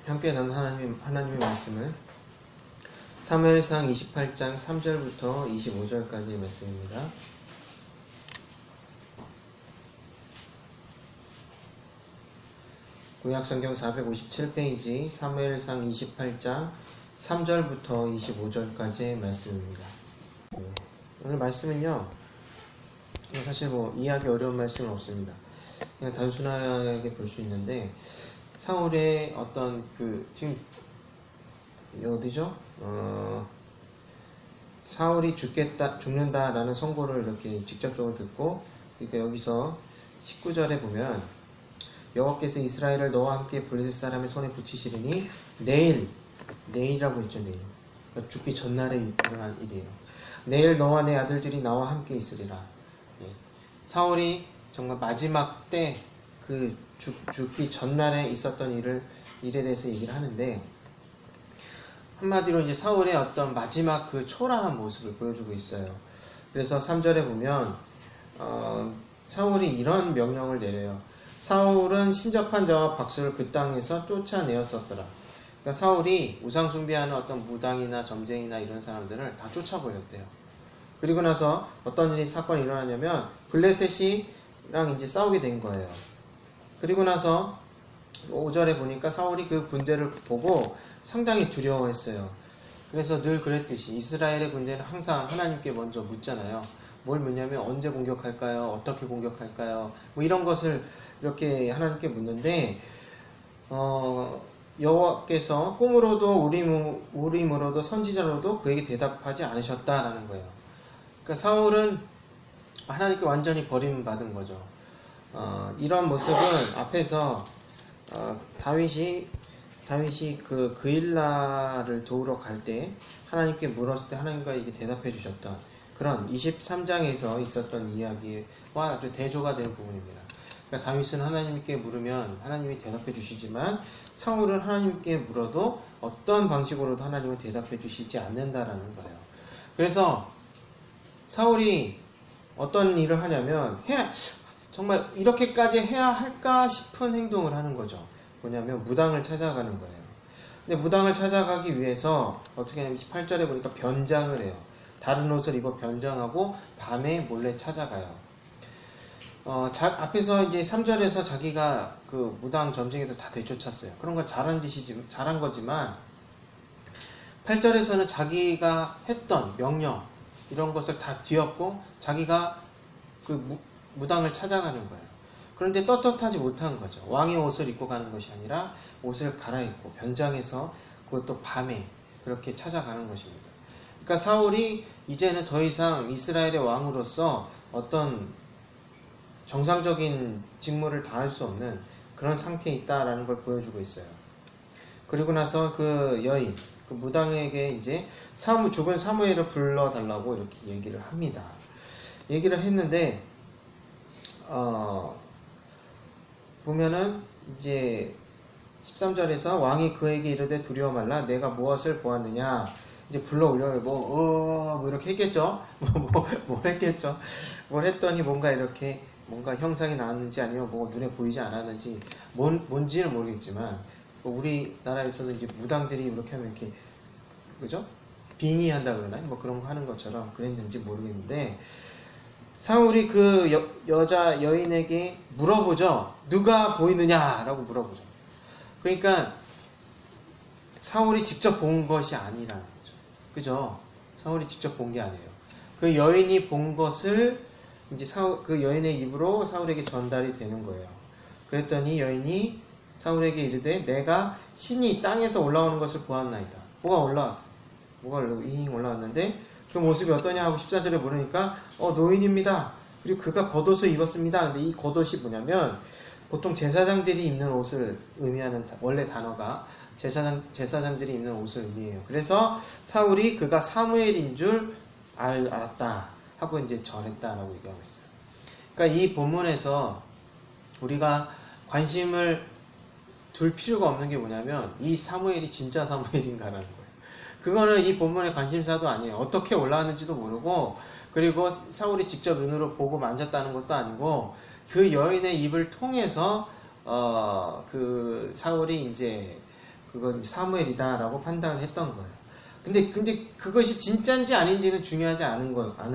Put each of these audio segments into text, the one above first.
함께 나눈 하나님의 말씀은 사무엘상 28장 3절부터 25절까지의 말씀입니다. 구약성경 457페이지 사무엘상 28장 3절부터 25절까지의 말씀입니다. 오늘 말씀은요, 사실 이해하기 어려운 말씀은 없습니다. 그냥 단순하게 볼 수 있는데, 사울의 어떤 지금 어디죠? 사울이 죽는다라는 선고를 이렇게 직접적으로 듣고, 그러니까 여기서 19절에 보면 여호와께서 이스라엘을 너와 함께 블레셋 사람의 손에 붙이시리니 내일이라고 했죠. 내일. 그러니까 죽기 전날에 일어난 일이에요. 내일 너와 내 아들들이 나와 함께 있으리라. 네. 사울이 정말 마지막 때 죽기 전날에 있었던 일에 대해서 얘기를 하는데, 한마디로 이제 사울의 어떤 마지막 초라한 모습을 보여주고 있어요. 그래서 3절에 보면 사울이 이런 명령을 내려요. 사울은 신접한 자와 박수를 그 땅에서 쫓아내었었더라. 그러니까 사울이 우상 숭배하는 어떤 무당이나 점쟁이나 이런 사람들을 다 쫓아버렸대요. 그리고 나서 어떤 사건이 일어나냐면 블레셋이랑 이제 싸우게 된 거예요. 그리고 나서 5절에 보니까 사울이 그 군대를 보고 상당히 두려워했어요. 그래서 늘 그랬듯이 이스라엘의 군대는 항상 하나님께 먼저 묻잖아요. 뭘 묻냐면 언제 공격할까요? 어떻게 공격할까요? 이런 것을 이렇게 하나님께 묻는데, 여호와께서 꿈으로도 우림으로도 선지자로도 그에게 대답하지 않으셨다라는 거예요. 그러니까 사울은 하나님께 완전히 버림받은 거죠. 이런 모습은 앞에서 다윗이 그일라를 도우러 갈 때 하나님께 물었을 때 하나님과 이게 대답해 주셨던 그런 23장에서 있었던 이야기와 아주 대조가 되는 부분입니다. 그러니까 다윗은 하나님께 물으면 하나님이 대답해 주시지만 사울은 하나님께 물어도 어떤 방식으로도 하나님은 대답해 주시지 않는다라는 거예요. 그래서 사울이 어떤 일을 하냐면 정말 이렇게까지 해야 할까 싶은 행동을 하는 거죠. 뭐냐면 무당을 찾아가는 거예요. 근데 무당을 찾아가기 위해서 어떻게 하냐면 18절에 보니까 변장을 해요. 다른 옷을 입어 변장하고 밤에 몰래 찾아가요. 앞에서 이제 3절에서 자기가 그 무당 점쟁이들 다 되쫓았어요. 그런 건 잘한 거지만 8절에서는 자기가 했던 명령 이런 것을 다 뒤엎고 자기가 그 무당을 찾아가는 거예요. 그런데 떳떳하지 못한 거죠. 왕의 옷을 입고 가는 것이 아니라 옷을 갈아입고 변장해서 그것도 밤에 그렇게 찾아가는 것입니다. 그러니까 사울이 이제는 더 이상 이스라엘의 왕으로서 어떤 정상적인 직무를 다할 수 없는 그런 상태에 있다라는 걸 보여주고 있어요. 그리고 나서 그 여인, 그 무당에게 이제 죽은 사무엘을 불러달라고 이렇게 얘기를 합니다. 얘기를 했는데, 보면은 이제 13절에서 왕이 그에게 이르되 두려워 말라 내가 무엇을 보았느냐 이제 불러 올려요. 뭐 이렇게 했겠죠. 뭘 했겠죠. 뭘 했더니 뭔가 형상이 나왔는지 아니면 뭐가 눈에 보이지 않았는지 뭔지는 모르겠지만 우리나라에서는 이제 무당들이 이렇게 하면 이렇게 그죠? 빙의한다 그러나요? 뭐 그런 거 하는 것처럼 그랬는지 모르겠는데 사울이 그 여자 여인에게 물어보죠. 누가 보이느냐라고 물어보죠. 그러니까 사울이 직접 본 것이 아니라는 거죠. 그죠? 사울이 직접 본 게 아니에요. 그 여인이 본 것을 이제 그 여인의 입으로 사울에게 전달이 되는 거예요. 그랬더니 여인이 사울에게 이르되 내가 신이 땅에서 올라오는 것을 보았나이다. 뭐가 올라왔어. 뭐가 올라왔는데 그 모습이 어떠냐 하고 14절에 물으니까 노인입니다. 그리고 그가 겉옷을 입었습니다. 근데 이 겉옷이 뭐냐면 보통 제사장들이 입는 옷을 의미하는 원래 단어가 제사장들이 입는 옷을 의미해요. 그래서 사울이 그가 사무엘인 줄 알았다 하고 이제 전했다라고 얘기하고 있어요. 그러니까 이 본문에서 우리가 관심을 둘 필요가 없는 게 뭐냐면 이 사무엘이 진짜 사무엘인가라는 거예요. 그거는 이 본문의 관심사도 아니에요. 어떻게 올라왔는지도 모르고 그리고 사울이 직접 눈으로 보고 만졌다는 것도 아니고 그 여인의 입을 통해서 그 사울이 이제 그건 사무엘이다라고 판단을 했던 거예요. 근데 그것이 진짜인지 아닌지는 중요하지 않은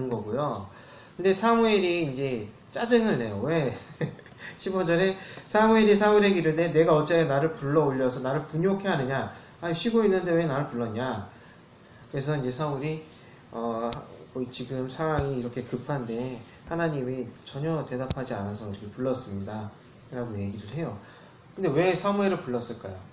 거고요. 근데 사무엘이 이제 짜증을 내요. 왜? 15절에 사무엘이 사울에게 이르되 내가 어찌하여 나를 불러 올려서 나를 분욕해 하느냐? 아니, 쉬고 있는데 왜 나를 불렀냐? 그래서 이제 사울이 지금 상황이 이렇게 급한데 하나님이 전혀 대답하지 않아서 이렇게 불렀습니다. 라고 얘기를 해요. 근데 왜 사무엘을 불렀을까요?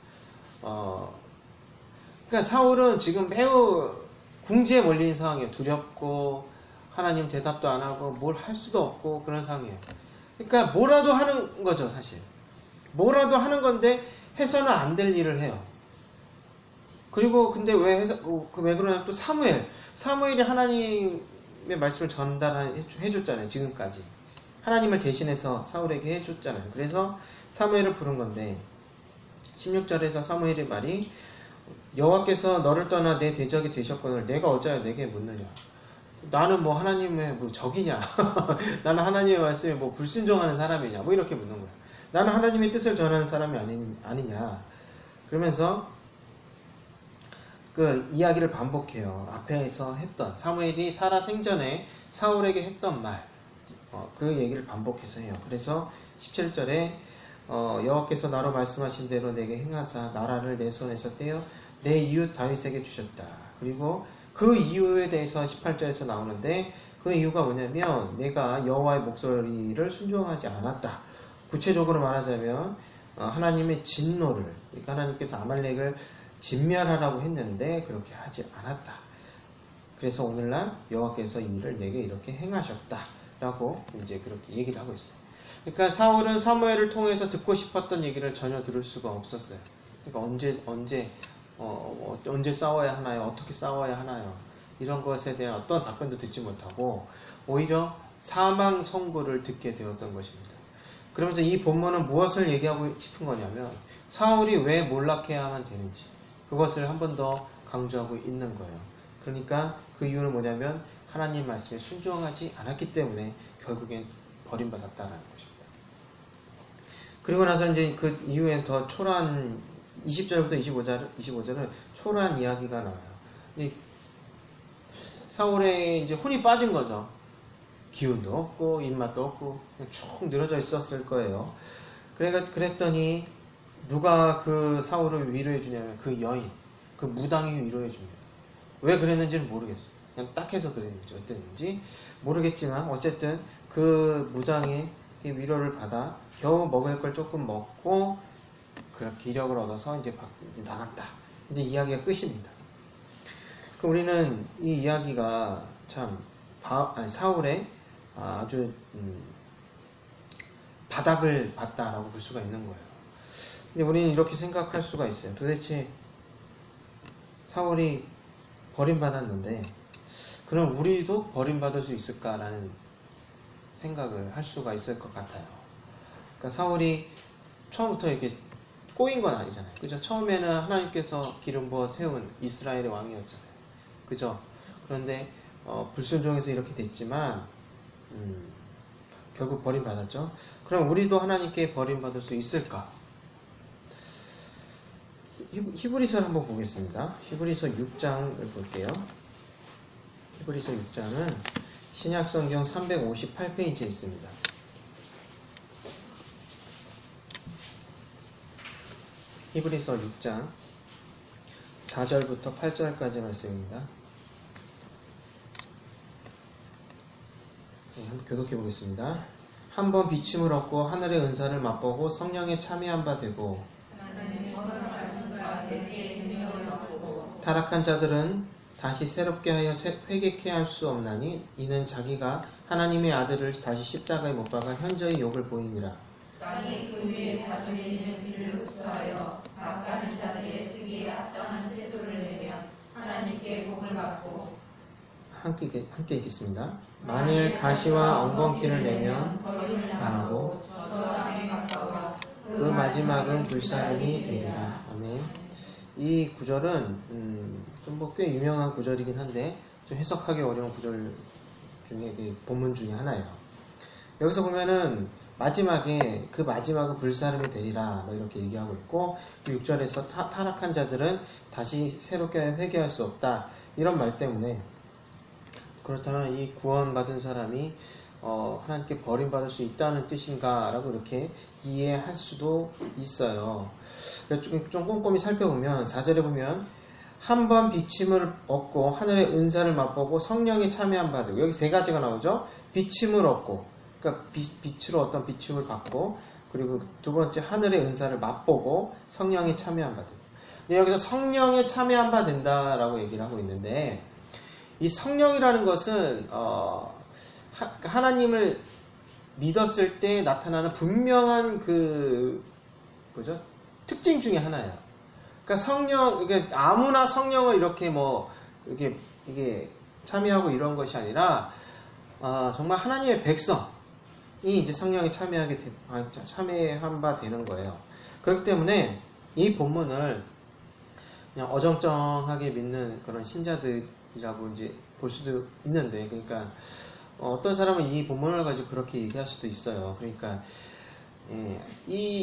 그러니까 사울은 지금 매우 궁지에 몰린 상황이에요. 두렵고 하나님 대답도 안 하고 뭘 할 수도 없고 그런 상황이에요. 그러니까 뭐라도 하는 거죠, 사실. 뭐라도 하는 건데 해서는 안 될 일을 해요. 그리고 근데 왜 그러냐, 또 사무엘이 하나님의 말씀을 전달해줬잖아요. 지금까지 하나님을 대신해서 사울에게 해줬잖아요. 그래서 사무엘을 부른 건데 16절에서 사무엘의 말이 여호와께서 너를 떠나 내 대적이 되셨거늘 내가 어찌하여 내게 묻느냐. 나는 뭐 하나님의 뭐 적이냐. 나는 하나님의 말씀에 뭐 불순종하는 사람이냐. 뭐 이렇게 묻는 거야. 나는 하나님의 뜻을 전하는 사람이 아니냐. 그러면서 그 이야기를 반복해요. 앞에서 했던 사무엘이 살아 생전에 사울에게 했던 말, 그 얘기를 반복해서 해요. 그래서 17절에 여호와께서 나로 말씀하신 대로 내게 행하사 나라를 내 손에서 떼어 내 이웃 다윗에게 주셨다. 그리고 그 이유에 대해서 18절에서 나오는데 그 이유가 뭐냐면 내가 여호와의 목소리를 순종하지 않았다. 구체적으로 말하자면 하나님의 진노를, 그러니까 하나님께서 아말렉을 진멸하라고 했는데 그렇게 하지 않았다. 그래서 오늘날 여호와께서 이 일을 내게 이렇게 행하셨다라고 이제 그렇게 얘기를 하고 있어요. 그러니까 사울은 사무엘을 통해서 듣고 싶었던 얘기를 전혀 들을 수가 없었어요. 그러니까 언제 싸워야 하나요? 어떻게 싸워야 하나요? 이런 것에 대한 어떤 답변도 듣지 못하고 오히려 사망 선고를 듣게 되었던 것입니다. 그러면서 이 본문은 무엇을 얘기하고 싶은 거냐면 사울이 왜 몰락해야만 되는지 그것을 한 번 더 강조하고 있는 거예요. 그러니까 그 이유는 뭐냐면 하나님 말씀에 순종하지 않았기 때문에 결국엔 버림받았다라는 것입니다. 그리고 나서 이제 그 이후엔 더 초라한 20절부터 25절은 초라한 이야기가 나와요. 사울의 이제 혼이 빠진 거죠. 기운도 없고 입맛도 없고 그냥 쭉 늘어져 있었을 거예요. 그랬더니 누가 그 사울을 위로해 주냐면 그 여인, 그 무당이 위로해 줍니다. 왜 그랬는지는 모르겠어요. 그냥 딱 해서 그랬는지 어땠는지 모르겠지만 어쨌든 그 무당의 위로를 받아 겨우 먹을 걸 조금 먹고 그 기력을 얻어서 이제 나갔다. 이제 이야기가 끝입니다. 그럼 우리는 이 이야기가 참 사울의 아주 바닥을 봤다라고 볼 수가 있는 거예요. 근데 우리는 이렇게 생각할 수가 있어요. 도대체 사울이 버림받았는데 그럼 우리도 버림받을 수 있을까라는 생각을 할 수가 있을 것 같아요. 그러니까 사울이 처음부터 이렇게 꼬인 건 아니잖아요. 그죠? 처음에는 하나님께서 기름 부어 세운 이스라엘의 왕이었잖아요. 그죠? 그런데 불순종해서 이렇게 됐지만 결국 버림받았죠. 그럼 우리도 하나님께 버림받을 수 있을까? 히브리서를 한번 보겠습니다. 히브리서 6장을 볼게요. 히브리서 6장은 신약성경 358페이지에 있습니다. 히브리서 6장 4절부터 8절까지 말씀입니다. 한번 교독해 보겠습니다. 한번 비침을 얻고 하늘의 은사를 맛보고 성령에 참여한 바 되고 타락한 자들은 다시 새롭게 하여 회개케 할 수 없나니 이는 자기가 하나님의 아들을 다시 십자가에 못 박아 현저히 욕을 보이니라. 땅이 그 위에 자손이 있는 비를 흡수하여 값가는 자들의 쓰기에 합당한 채소를 내면 하나님께 복을 받고 함께 읽겠습니다. 만일 가시와 엉겅퀴를 내면 당하고 저소함에 가까워 그 마지막은 불사름이 되리라. 아멘. 이 구절은 좀 뭐 꽤 유명한 구절이긴 한데 좀 해석하기 어려운 구절 중에 본문 중에 하나예요. 여기서 보면은 마지막에 그 마지막은 불사름이 되리라 뭐 이렇게 얘기하고 있고 6절에서 타락한 자들은 다시 새롭게 회개할 수 없다 이런 말 때문에 그렇다면 이 구원받은 사람이 하나님께 버림받을 수 있다는 뜻인가 라고 이렇게 이해할 수도 있어요. 좀 꼼꼼히 살펴보면 4절에 보면 한 번 비침을 얻고 하늘의 은사를 맛보고 성령에 참여한 바 되고 여기 세 가지가 나오죠. 비침을 얻고 그러니까 빛으로 어떤 비침을 받고 그리고 두 번째 하늘의 은사를 맛보고 성령에 참여한 바 되고 근데 여기서 성령에 참여한 바 된다라고 얘기를 하고 있는데 이 성령이라는 것은 하나님을 믿었을 때 나타나는 분명한 특징 중에 하나예요. 그러니까 이게 아무나 성령을 이렇게 이게 참여하고 이런 것이 아니라 정말 하나님의 백성이 이제 성령에 참여한 바 되는 거예요. 그렇기 때문에 이 본문을 그냥 어정쩡하게 믿는 그런 신자들이라고 이제 볼 수도 있는데, 그러니까 어떤 사람은 이 본문을 가지고 그렇게 얘기할 수도 있어요. 그러니까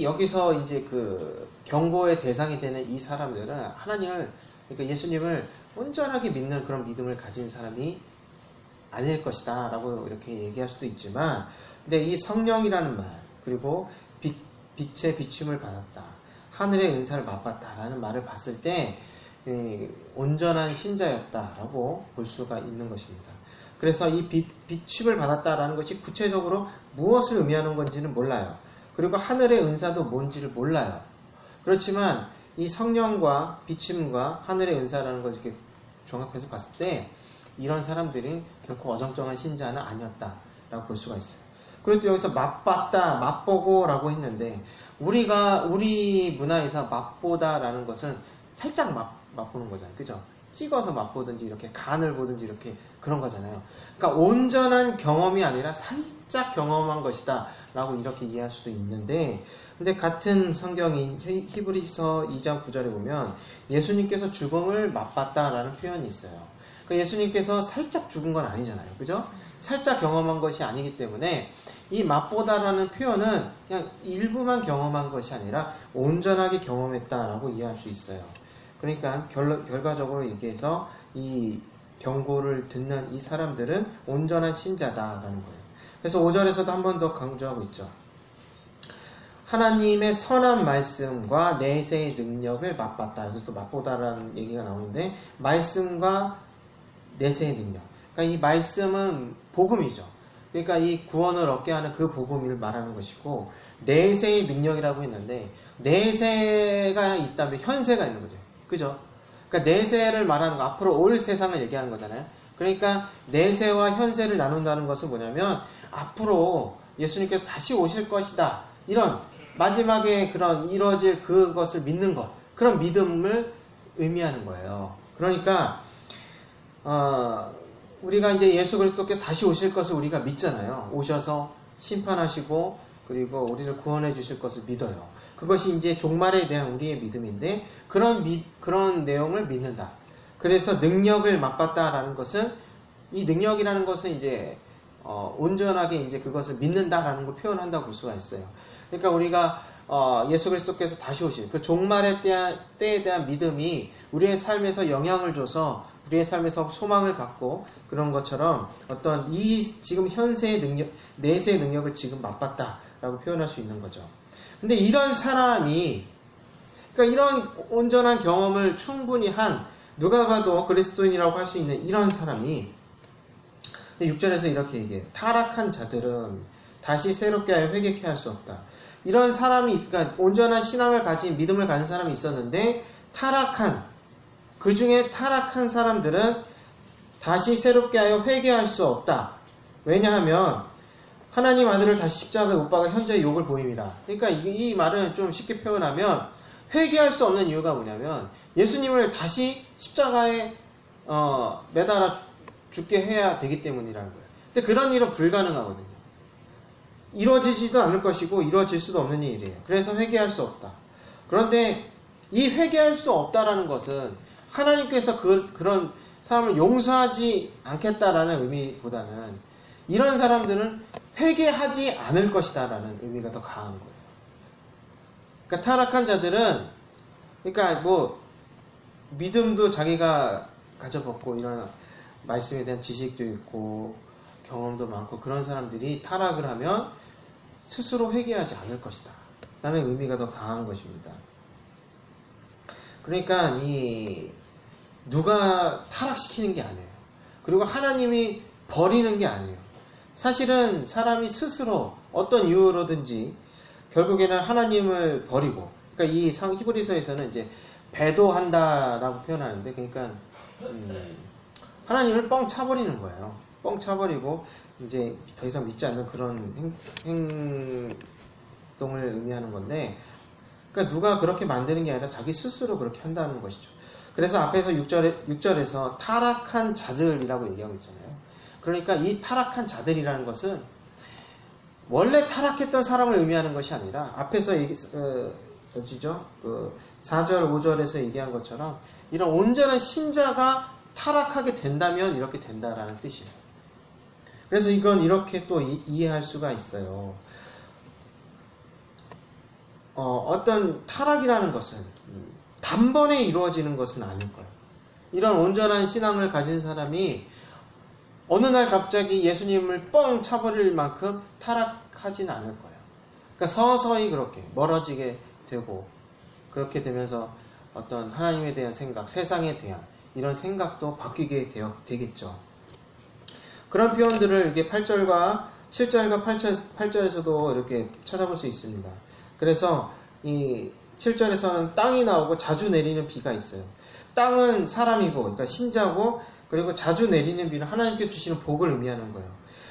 여기서 이제 그 경고의 대상이 되는 이 사람들은 하나님을, 그러니까 예수님을 온전하게 믿는 그런 믿음을 가진 사람이 아닐 것이다 라고 이렇게 얘기할 수도 있지만, 근데 이 성령이라는 말, 그리고 빛의 비춤을 받았다, 하늘의 은사를 맛봤다 라는 말을 봤을 때 온전한 신자였다 라고 볼 수가 있는 것입니다. 그래서 이 비춤을 받았다라는 것이 구체적으로 무엇을 의미하는 건지는 몰라요. 그리고 하늘의 은사도 뭔지를 몰라요. 그렇지만 이 성령과 비춤과 하늘의 은사라는 것을 이렇게 종합해서 봤을 때 이런 사람들이 결코 어정쩡한 신자는 아니었다라고 볼 수가 있어요. 그리고 또 여기서 맛봤다, 맛보고라고 했는데 우리 문화에서 맛보다라는 것은 살짝 맛보는 거잖아요. 그죠? 찍어서 맛보든지 이렇게 간을 보든지 이렇게 그런 거잖아요. 그러니까 온전한 경험이 아니라 살짝 경험한 것이다 라고 이렇게 이해할 수도 있는데, 근데 같은 성경인 히브리서 2장 9절에 보면 예수님께서 죽음을 맛봤다라는 표현이 있어요. 그러니까 예수님께서 살짝 죽은 건 아니잖아요. 그죠? 살짝 경험한 것이 아니기 때문에 이 맛보다라는 표현은 그냥 일부만 경험한 것이 아니라 온전하게 경험했다라고 이해할 수 있어요. 그러니까 결과적으로 얘기해서 이 경고를 듣는 이 사람들은 온전한 신자다라는 거예요. 그래서 5절에서도 한 번 더 강조하고 있죠. 하나님의 선한 말씀과 내세의 능력을 맛봤다. 여기서 또 맛보다라는 얘기가 나오는데, 말씀과 내세의 능력. 그러니까 이 말씀은 복음이죠. 그러니까 이 구원을 얻게 하는 그 복음을 말하는 것이고, 내세의 능력이라고 했는데, 내세가 있다면 현세가 있는 거죠. 그죠? 그러니까 내세를 말하는 거, 앞으로 올 세상을 얘기하는 거잖아요. 그러니까 내세와 현세를 나눈다는 것은 뭐냐면, 앞으로 예수님께서 다시 오실 것이다, 이런 마지막에 그런 이루어질 그것을 믿는 것, 그런 믿음을 의미하는 거예요. 그러니까 우리가 이제 예수 그리스도께서 다시 오실 것을 우리가 믿잖아요. 오셔서 심판하시고 그리고 우리를 구원해 주실 것을 믿어요. 그것이 이제 종말에 대한 우리의 믿음인데, 그런 내용을 믿는다. 그래서 능력을 맛봤다라는 것은, 이 능력이라는 것은 이제 온전하게 이제 그것을 믿는다라는 걸 표현한다고 볼 수가 있어요. 그러니까 우리가 예수 그리스도께서 다시 오실 그 종말의 때에 대한 믿음이 우리의 삶에서 영향을 줘서 우리의 삶에서 소망을 갖고 그런 것처럼 어떤 지금 현세의 능력, 내세의 능력을 지금 맛봤다라고 표현할 수 있는 거죠. 근데 이런 사람이, 그러니까 이런 온전한 경험을 충분히 한, 누가 봐도 그리스도인이라고 할 수 있는 이런 사람이 6절에서 이렇게 얘기해요. 타락한 자들은 다시 새롭게 하여 회개케 할 수 없다. 이런 사람이, 그러니까 온전한 신앙을 가진, 믿음을 가진 사람이 있었는데 그 중에 타락한 사람들은 다시 새롭게 하여 회개할 수 없다. 왜냐하면 하나님 아들을 다시 십자가에 못 박아 현재의 욕을 보임이라. 그러니까 이 말은 좀 쉽게 표현하면 회개할 수 없는 이유가 뭐냐면 예수님을 다시 십자가에 매달아 죽게 해야 되기 때문이라는 거예요. 근데 그런 일은 불가능하거든요. 이루어지지도 않을 것이고 이루어질 수도 없는 일이에요. 그래서 회개할 수 없다. 그런데 이 회개할 수 없다라는 것은 하나님께서 그런 사람을 용서하지 않겠다라는 의미보다는 이런 사람들은 회개하지 않을 것이다 라는 의미가 더 강한 거예요. 그러니까 타락한 자들은, 그러니까 뭐 믿음도 자기가 가져봤고 이런 말씀에 대한 지식도 있고 경험도 많고 그런 사람들이 타락을 하면 스스로 회개하지 않을 것이다 라는 의미가 더 강한 것입니다. 그러니까 누가 타락시키는 게 아니에요. 그리고 하나님이 버리는 게 아니에요. 사실은 사람이 스스로 어떤 이유로든지 결국에는 하나님을 버리고, 그러니까 이 히브리서에서는 이제 배도한다라고 표현하는데, 그러니까 하나님을 뻥 차버리는 거예요. 뻥 차버리고 이제 더 이상 믿지 않는 그런 행동을 의미하는 건데, 그러니까 누가 그렇게 만드는 게 아니라 자기 스스로 그렇게 한다는 것이죠. 그래서 앞에서 6절에서 타락한 자들이라고 얘기하고 있잖아요. 그러니까 이 타락한 자들이라는 것은 원래 타락했던 사람을 의미하는 것이 아니라 앞에서 어디죠? 4절, 5절에서 얘기한 것처럼 이런 온전한 신자가 타락하게 된다면 이렇게 된다라는 뜻이에요. 그래서 이건 이렇게 또 이해할 수가 있어요. 어떤 타락이라는 것은 단번에 이루어지는 것은 아닐 거예요. 이런 온전한 신앙을 가진 사람이 어느 날 갑자기 예수님을 뻥 차버릴 만큼 타락하진 않을 거예요. 그러니까 서서히 그렇게 멀어지게 되고, 그렇게 되면서 어떤 하나님에 대한 생각, 세상에 대한 이런 생각도 바뀌게 되겠죠. 그런 표현들을 이게 8절과 7절과 8절에서도 이렇게 찾아볼 수 있습니다. 그래서 이 7절에서는 땅이 나오고 자주 내리는 비가 있어요. 땅은 사람이고, 그러니까 신자고, 그리고 자주 내리는 비는 하나님께 주시는 복을 의미하는 거예요.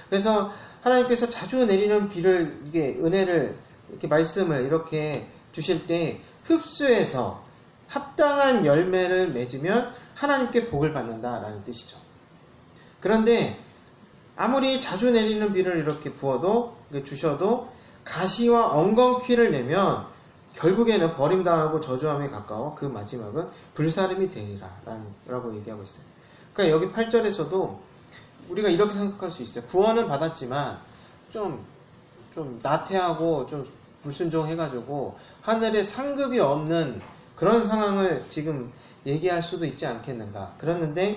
그래서 하나님께서 자주 내리는 비를, 이게 은혜를, 이렇게 말씀을 이렇게 주실 때 흡수해서 합당한 열매를 맺으면 하나님께 복을 받는다라는 뜻이죠. 그런데 아무리 자주 내리는 비를 이렇게 부어도, 주셔도 가시와 엉겅퀴를 내면 결국에는 버림당하고 저주함에 가까워 그 마지막은 불사름이 되리라 라고 얘기하고 있어요. 그러니까 여기 8절에서도 우리가 이렇게 생각할 수 있어요. 구원은 받았지만 좀 나태하고 좀 불순종해가지고 하늘에 상급이 없는 그런 상황을 지금 얘기할 수도 있지 않겠는가.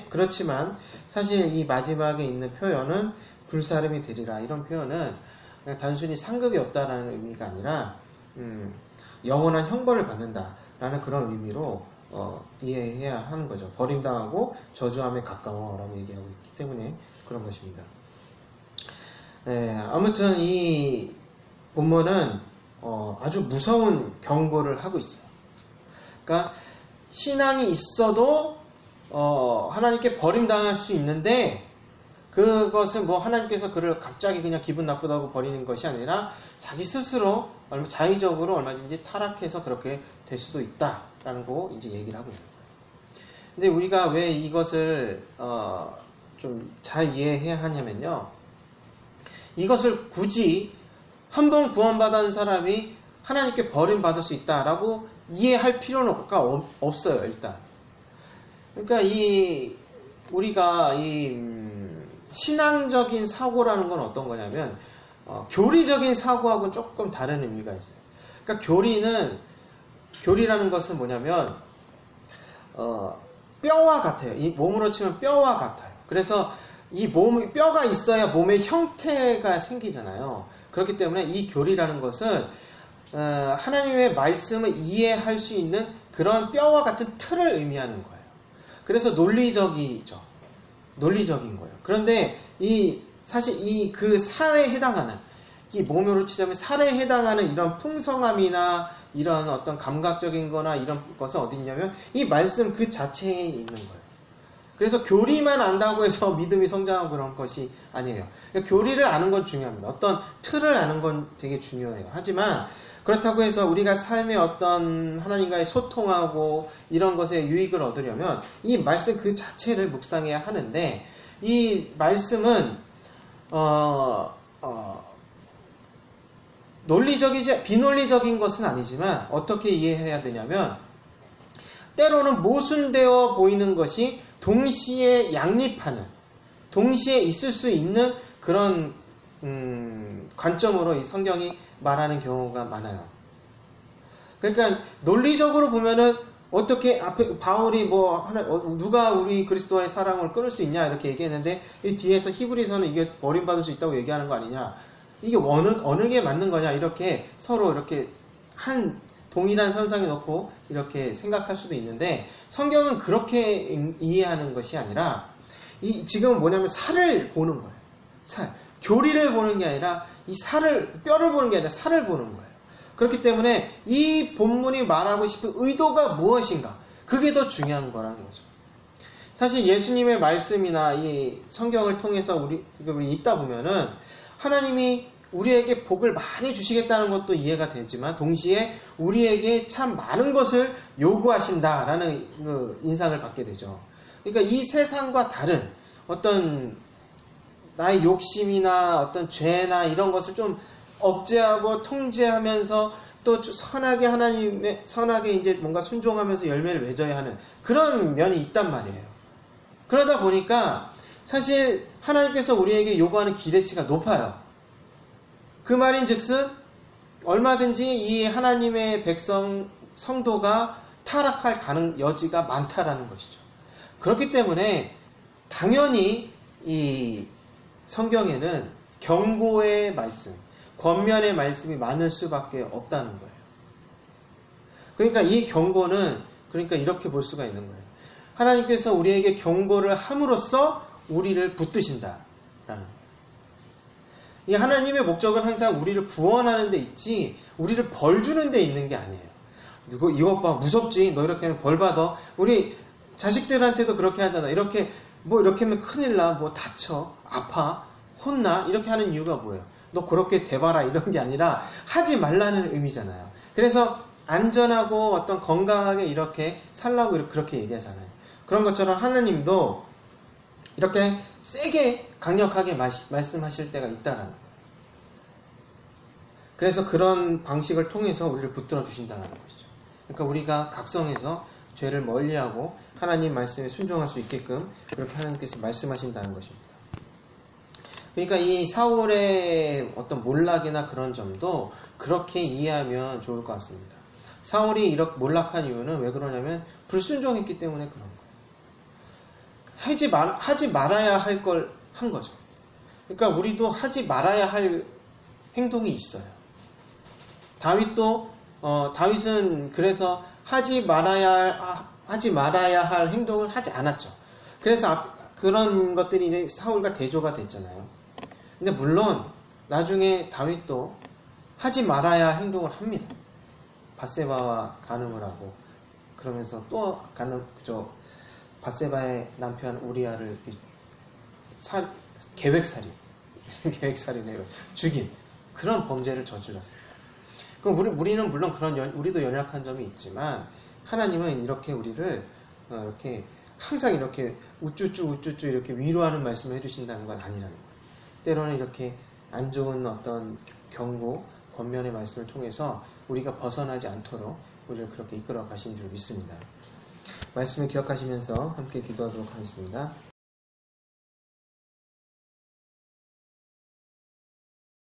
그렇지만 사실 이 마지막에 있는 표현은 불사름이 되리라, 이런 표현은 그냥 단순히 상급이 없다라는 의미가 아니라 영원한 형벌을 받는다라는 그런 의미로 이해해야 하는 거죠. 버림당하고 저주함에 가까워라고 얘기하고 있기 때문에 그런 것입니다. 아무튼 이 본문은 아주 무서운 경고를 하고 있어요. 그러니까 신앙이 있어도 하나님께 버림당할 수 있는데, 그것은 뭐 하나님께서 그를 갑자기 그냥 기분 나쁘다고 버리는 것이 아니라 자기 스스로 자의적으로 얼마든지 타락해서 그렇게 될 수도 있다라는 거 이제 얘기를 하고 있는 거예요. 근데 우리가 왜 이것을 좀 잘 이해해야 하냐면요, 이것을 굳이 한 번 구원받은 사람이 하나님께 버림받을 수 있다라고 이해할 필요는 없어요. 일단 그러니까 우리가 신앙적인 사고라는 건 어떤 거냐면 교리적인 사고하고는 조금 다른 의미가 있어요. 그러니까 교리라는 것은 뭐냐면 뼈와 같아요. 이 몸으로 치면 뼈와 같아요. 그래서 이 뼈가 있어야 몸의 형태가 생기잖아요. 그렇기 때문에 이 교리라는 것은 하나님의 말씀을 이해할 수 있는 그런 뼈와 같은 틀을 의미하는 거예요. 그래서 논리적인 거예요. 그런데 사실 그 살에 해당하는, 이 몸으로 치자면 살에 해당하는 이런 풍성함이나 이런 어떤 감각적인 거나 이런 것은 어디 있냐면 이 말씀 그 자체에 있는 거예요. 그래서 교리만 안다고 해서 믿음이 성장하고 그런 것이 아니에요. 그러니까 교리를 아는 건 중요합니다. 어떤 틀을 아는 건 되게 중요해요. 하지만 그렇다고 해서 우리가 삶의 어떤 하나님과의 소통하고 이런 것에 유익을 얻으려면 이 말씀 그 자체를 묵상해야 하는데, 이 말씀은 비논리적인 것은 아니지만 어떻게 이해해야 되냐면, 때로는 모순되어 보이는 것이 동시에 양립하는, 동시에 있을 수 있는 그런 관점으로 이 성경이 말하는 경우가 많아요. 그러니까 논리적으로 보면은 어떻게 앞에 바울이 누가 우리 그리스도와의 사랑을 끊을 수 있냐 이렇게 얘기했는데 이 뒤에서 히브리서는 이게 버림받을 수 있다고 얘기하는 거 아니냐, 이게 어느 게 맞는 거냐, 이렇게 서로 이렇게 한 동일한 선상에 놓고 이렇게 생각할 수도 있는데, 성경은 그렇게 이해하는 것이 아니라 지금은 뭐냐면 살을 보는 거예요. 교리를 보는 게 아니라 뼈를 보는 게 아니라 살을 보는 거예요. 그렇기 때문에 이 본문이 말하고 싶은 의도가 무엇인가, 그게 더 중요한 거라는 거죠. 사실 예수님의 말씀이나 이 성경을 통해서 우리 읽다 보면은 하나님이 우리에게 복을 많이 주시겠다는 것도 이해가 되지만 동시에 우리에게 참 많은 것을 요구하신다라는 그 인상을 받게 되죠. 그러니까 이 세상과 다른 어떤 나의 욕심이나 어떤 죄나 이런 것을 좀 억제하고 통제하면서 또 선하게 이제 뭔가 순종하면서 열매를 맺어야 하는 그런 면이 있단 말이에요. 그러다 보니까 사실 하나님께서 우리에게 요구하는 기대치가 높아요. 그 말인 즉슨 얼마든지 이 하나님의 성도가 타락할 여지가 많다라는 것이죠. 그렇기 때문에 당연히 이 성경에는 경고의 말씀, 권면의 말씀이 많을 수밖에 없다는 거예요. 그러니까 이 경고는 이렇게 볼 수가 있는 거예요. 하나님께서 우리에게 경고를 함으로써 우리를 붙드신다라는 거예요. 이 하나님의 목적은 항상 우리를 구원하는 데 있지 우리를 벌 주는 데 있는 게 아니에요. 이것 봐, 무섭지? 너 이렇게 하면 벌 받아. 우리 자식들한테도 그렇게 하잖아. 이렇게 하면 큰일 나, 다쳐, 아파, 혼나, 이렇게 하는 이유가 뭐예요? 너 그렇게 돼봐라, 이런 게 아니라 하지 말라는 의미잖아요. 그래서 안전하고 어떤 건강하게 이렇게 살라고 그렇게 얘기하잖아요. 그런 것처럼 하나님도 이렇게 세게 강력하게 말씀하실 때가 있다라는 거예요. 그래서 그런 방식을 통해서 우리를 붙들어 주신다는 것이죠. 그러니까 우리가 각성해서 죄를 멀리하고 하나님 말씀에 순종할 수 있게끔 그렇게 하나님께서 말씀하신다는 것입니다. 그러니까 이 사울의 어떤 몰락이나 그런 점도 그렇게 이해하면 좋을 것 같습니다. 사울이 이렇게 몰락한 이유는 왜 그러냐면 불순종했기 때문에 그런 거예요. 하지 말아야 할 걸 한 거죠. 그러니까 우리도 하지 말아야 할 행동이 있어요. 다윗은 그래서 하지 말아야 할 행동을 하지 않았죠. 그래서 그런 것들이 이제 사울과 대조가 됐잖아요. 근데 물론 나중에 다윗도 하지 말아야 할 행동을 합니다. 밧세바와 간음을 하고 그러면서 또 밧세바의 남편 우리아를 계획살인해요. 죽인 그런 범죄를 저질렀어요. 그럼 우리는 물론 우리도 연약한 점이 있지만 하나님은 이렇게 우리를 이렇게 항상 이렇게 우쭈쭈 이렇게 위로하는 말씀을 해주신다는 건 아니라는 거예요. 때로는 이렇게 안 좋은 어떤 경고, 권면의 말씀을 통해서 우리가 벗어나지 않도록 우리를 그렇게 이끌어 가신 줄 믿습니다. 말씀을 기억하시면서 함께 기도하도록 하겠습니다.